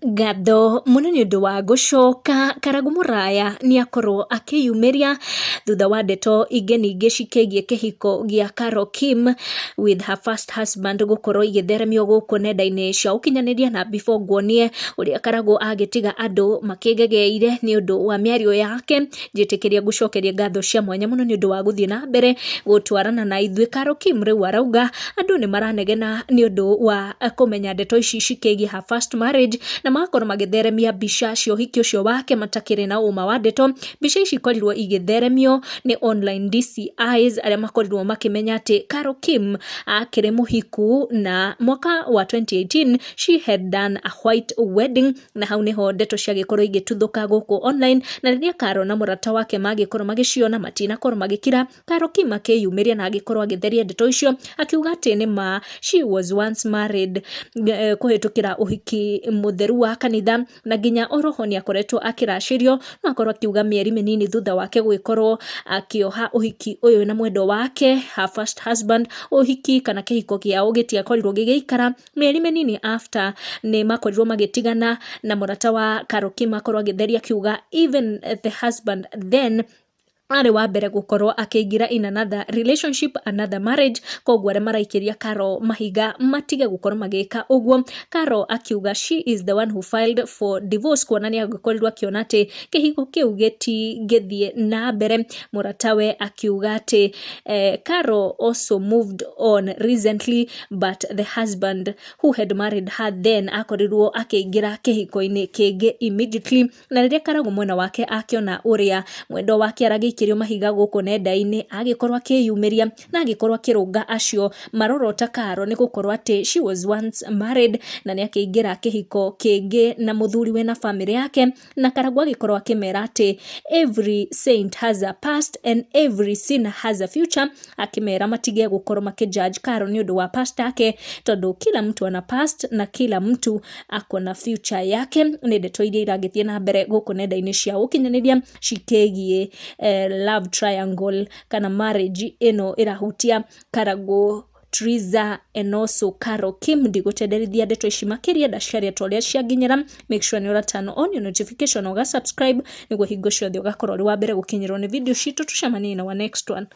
Gatho munene ndu wa gucoka Karagu Muraya ni akorwo akiyumiria thutha wa ndeto inge ninge cikigie kihiko gia Carol Kim with her first husband gukorwo igitheremio guku nenda-ini cia ukinyaniria na before nguonie uria Karagu agitiga andu makigegeire ni undu wa miario yake njitikiria gucokeria ngatho cia mwanya muno ni undu wa guthie na mbere gutwarana na ithui. Carol Kim riu arauga andu ni maranegena ni undu wa kumenya ndeto ici cikigie her first marriage na makorwo magitheremia mbica cia uhiki ucio wake matakiri na uma wa ndeto. Mbica ici korirwo igitheremio ni online DCIs aria makorirwo makimenya ati Carol Kim akiri muhiku na mwaka wa 2018 she had done a white wedding, na hau niho ndeto ciagikorwo igituthuka guku online, na riria Carol na murata wake magikorwo magiciona matina korwo magikira. Carol Kim akiyumiria na agikorwo agitheria ndeto icio akiuga ati ni ma she was once married kuhitukira uhiki mutheru wa kanitha, na nginya oroho ni akoretwo akiracirio no akorwo akiuga mieri minini thutha wake gwikorwo akioha uhiki uyu na mwendo wake her first husband. Uhiki kana kihiko kiao gitiakorirwo gigiikara mieri minini after ni makorirwo magitigana na murata wa Carol Kim akorwo agitheria akiuga even the husband then ari wa mbere gukorwo akiingira in another relationship, another marriage, koguo aria maraikiria Carol mahiga matige gukorwo magika uguo. Carol akiuga she is the one who filed for divorce, kuonania gukorirwo akiona ati kihiko kiu githie na mbere. Muratawe akiuga ati Carol also moved on recently but the husband who had married her then akorirwo akiingira kihiko-ini kingi immediately. Na riria Karagu mwena wake akiona uria mwendo wake aragikirio mahiga guku nenda-ini agikorwo akiyumiria na agikorwo akirunga acio marorota Carol ni gukorwo ati she was once married na ni akiingira kihiko kingi na muthuri we na family yake. Na Karagu agikorwo akimera ati every saint has a past and every sin has a future, akimera matige gukorwo makijudge Carol ni undu wa past yake tondu kila mtu ana past na kila mtu akona future yake. Ni ndeto iria iragithie na mbere guku nenda-ini cia ukinyaniria cikigie love triangle kana marriage ino irahutia Karagu, Triza and also Carol Kim. Ndigutenderithia ndeto ici makiria ndaciaria toria cianginyira. Make sure ni ura turn on your notification uga subscribe niguo hingo ciothe ugakorwo uri wa mbere gukinyirwo ni video citu. Tucemanie na wa next one.